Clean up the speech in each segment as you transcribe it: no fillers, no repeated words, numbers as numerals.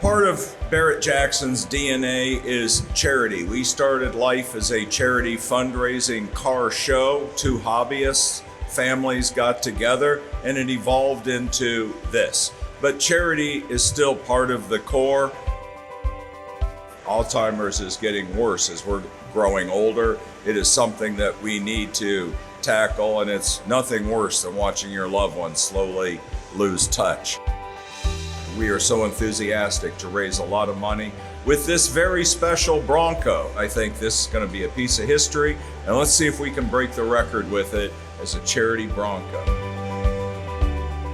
Part of Barrett-Jackson's DNA is charity. We started life as a charity fundraising car show. Two hobbyists, families got together, and it evolved into this. But charity is still part of the core. Alzheimer's is getting worse as we're growing older. It is something that we need to tackle, and it's nothing worse than watching your loved one slowly lose touch. We are so enthusiastic to raise a lot of money with this very special Bronco. I think this is going to be a piece of history, and let's see if we can break the record with it as a charity Bronco.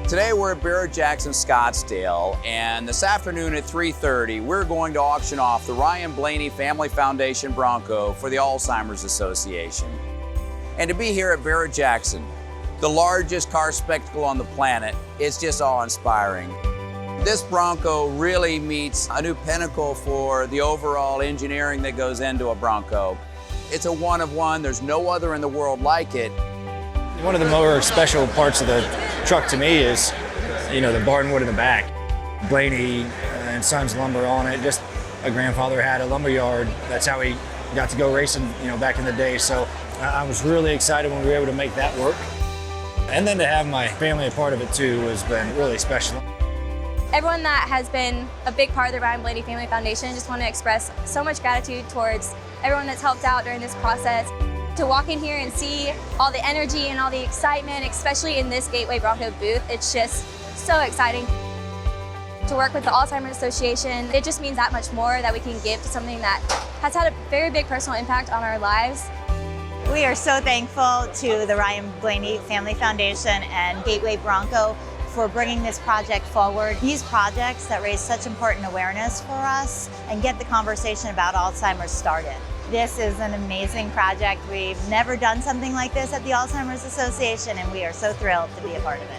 Today we're at Barrett-Jackson, Scottsdale, and this afternoon at 3:30, we're going to auction off the Ryan Blaney Family Foundation Bronco for the Alzheimer's Association. And to be here at Barrett-Jackson, the largest car spectacle on the planet, it's just awe-inspiring. This Bronco really meets a new pinnacle for the overall engineering that goes into a Bronco. It's a one of one. There's no other in the world like it. One of the more special parts of the truck to me is, the barnwood in the back. Blaney and Sons lumber on it. Just a grandfather had a lumber yard. That's how he got to go racing, back in the day. So I was really excited when we were able to make that work. And then to have my family a part of it too has been really special. Everyone that has been a big part of the Ryan Blaney Family Foundation, just want to express so much gratitude towards everyone that's helped out during this process. To walk in here and see all the energy and all the excitement, especially in this Gateway Bronco booth, it's just so exciting. To work with the Alzheimer's Association, it just means that much more that we can give to something that has had a very big personal impact on our lives. We are so thankful to the Ryan Blaney Family Foundation and Gateway Bronco for bringing this project forward. These projects that raise such important awareness for us and get the conversation about Alzheimer's started. This is an amazing project. We've never done something like this at the Alzheimer's Association, and we are so thrilled to be a part of it.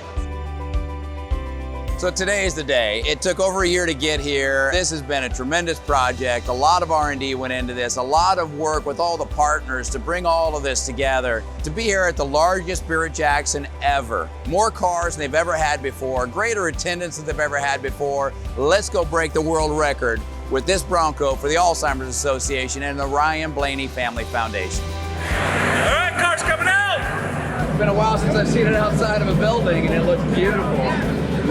So today is the day. It took over a year to get here. This has been a tremendous project. A lot of R&D went into this, a lot of work with all the partners to bring all of this together. To be here at the largest Barrett-Jackson ever. More cars than they've ever had before, greater attendance than they've ever had before. Let's go break the world record with this Bronco for the Alzheimer's Association and the Ryan Blaney Family Foundation. All right, car's coming out! It's been a while since I've seen it outside of a building, and it looks beautiful.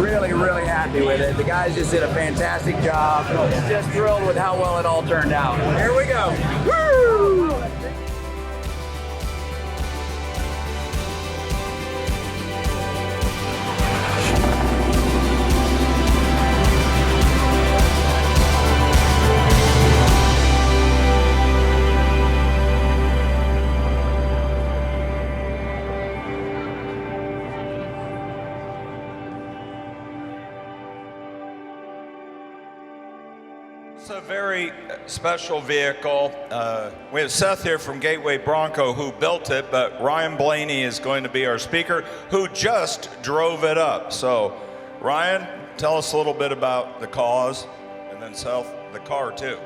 Really, really happy with it. The guys just did a fantastic job. Just thrilled with how well it all turned out. Here we go. Woo! It's a very special vehicle. We have Seth here from Gateway Bronco who built it, but Ryan Blaney is going to be our speaker who just drove it up. So Ryan, tell us a little bit about the cause, and then Seth, the car too.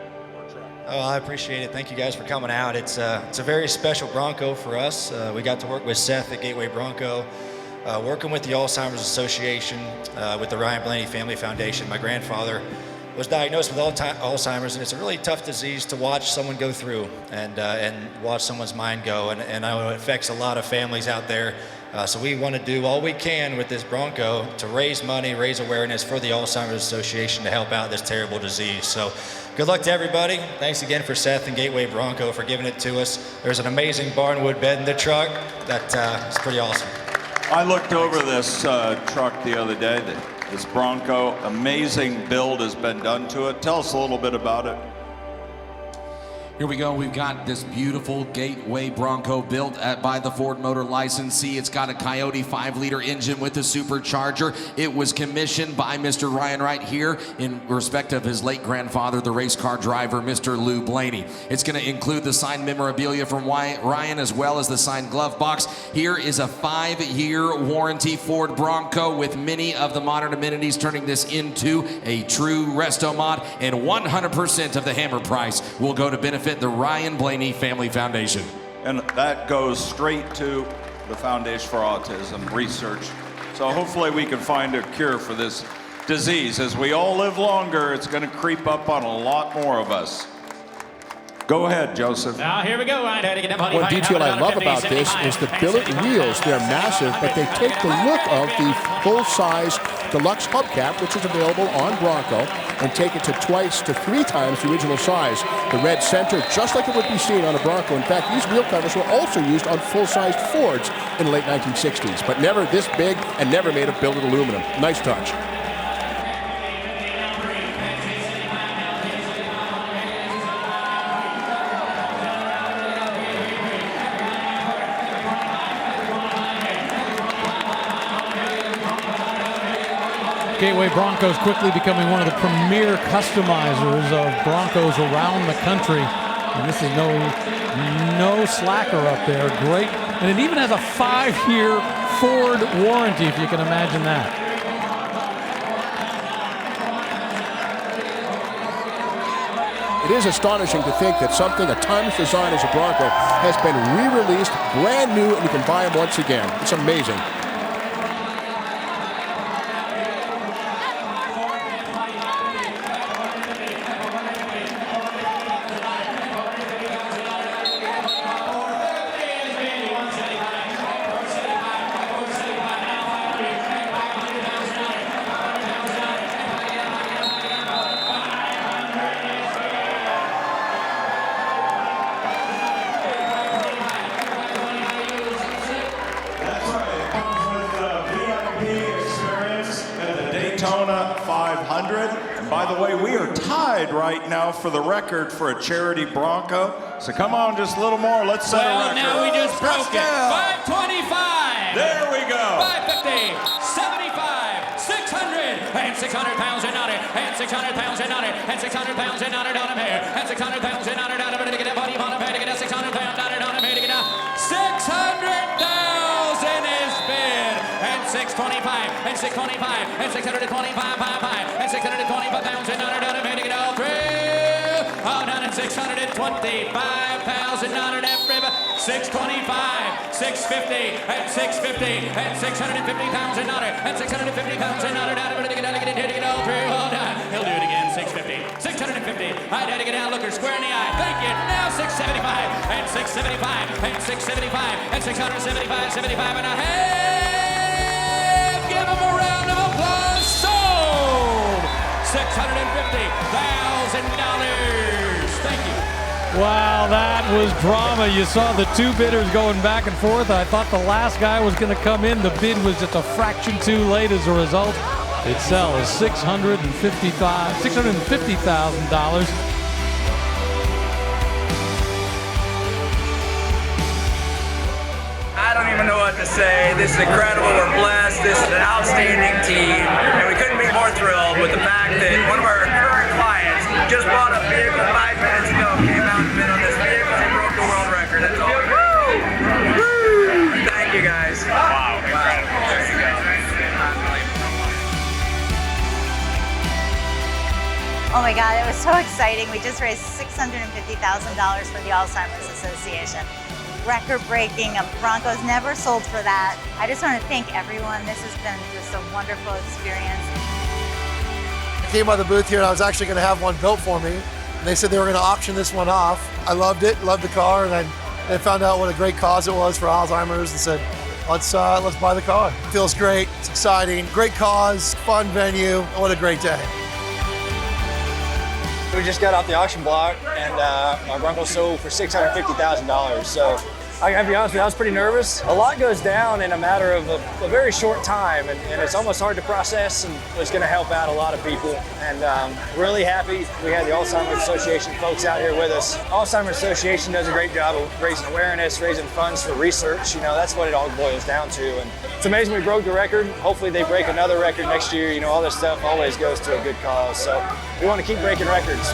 Oh, I appreciate it. Thank you guys for coming out. It's a very special Bronco for us. We got to work with Seth at Gateway Bronco, working with the Alzheimer's Association, with the Ryan Blaney Family Foundation. My grandfather was diagnosed with Alzheimer's, and it's a really tough disease to watch someone go through and watch someone's mind go, and I know it affects a lot of families out there. So we want to do all we can with this Bronco to raise money, raise awareness for the Alzheimer's Association to help out this terrible disease. So good luck to everybody. Thanks again for Seth and Gateway Bronco for giving it to us. There's an amazing barnwood bed in the truck that is pretty awesome. I looked over this truck the other day. This Bronco, amazing build has been done to it. Tell us a little bit about it. Here we go. We've got this beautiful Gateway Bronco built by the Ford Motor licensee. It's got a Coyote 5-liter engine with a supercharger. It was commissioned by Mr. Ryan right here in respect of his late grandfather, the race car driver, Mr. Lou Blaney. It's going to include the signed memorabilia from Ryan as well as the signed glove box. Here is a 5-year warranty Ford Bronco with many of the modern amenities, turning this into a true resto mod, and 100% of the hammer price will go to benefit the Ryan Blaney Family Foundation. And that goes straight to the Foundation for Autism research. So hopefully we can find a cure for this disease. As we all live longer, it's going to creep up on a lot more of us. Go ahead, Joseph. Now here we go. One detail I love about this is the billet wheels. They're massive, but they take the look of the full-size deluxe hubcap, which is available on Bronco, and take it to 2 to 3 times the original size. The red center, just like it would be seen on a Bronco. In fact, these wheel covers were also used on full-sized Fords in the late 1960s, but never this big and never made of billet aluminum. Nice touch. Gateway Bronco's quickly becoming one of the premier customizers of Broncos around the country. And this is no slacker up there. Great. And it even has a 5-year Ford warranty, if you can imagine that. It is astonishing to think that something, a timeless design as a Bronco, has been re-released, brand new, and you can buy them once again. It's amazing. Daytona 500. And by the way, we are tied right now for the record for a charity Bronco. So come on, just a little more. Let's set a record. Now we just broke it. 525. There we go. 550, 75, 600, and 600 pounds and on it, and 600 pounds and on it, and 600 pounds and on it on him here, and 600 pounds and on it on him to get that body on him to get that 600 pounds on it on him to get that 600,000 is bid, and 625, and 625, and 625, and 625,000 on it on him to get all through. Oh, down at 625,000 on it everybody. 625, 650, and 650, and 650,000 on it, and 650,000 on it, to get all through, hold on. He'll do it again, 650, 650, I had to get down, look her square in the eye, thank you, now 675, and 675, and 675, and 675, 75 and a half, give him a round of applause, sold, $650,000, thank you. Wow, that was drama. You saw the two bidders going back and forth. I thought the last guy was going to come in. The bid was just a fraction too late as a result. It sells $650,000. I don't even know what to say. This is incredible. We're blessed. This is an outstanding team. And we couldn't be more thrilled with the fact that one of our current clients just bought a vehicle 5 minutes ago, came out and bid on this vehicle and broke the world record. That's all. Woo! Woo! Thank you guys. Wow, incredible. There you go. Oh my God, it was so exciting. We just raised $650,000 for the Alzheimer's Association. Record-breaking, Broncos never sold for that. I just want to thank everyone. This has been just a wonderful experience. I came by the booth here and I was actually going to have one built for me. And they said they were going to auction this one off. I loved it, loved the car, and I found out what a great cause it was for Alzheimer's and said, let's buy the car. It feels great, it's exciting, great cause, fun venue, what a great day. We just got off the auction block and our Bronco sold for $650,000. So I gotta be honest with you, I was pretty nervous. A lot goes down in a matter of a very short time, and it's almost hard to process, and it's gonna help out a lot of people. And really happy we had the Alzheimer's Association folks out here with us. Alzheimer's Association does a great job of raising awareness, raising funds for research. You know, that's what it all boils down to. And it's amazing we broke the record. Hopefully they break another record next year. You know, all this stuff always goes to a good cause. So we want to keep breaking records.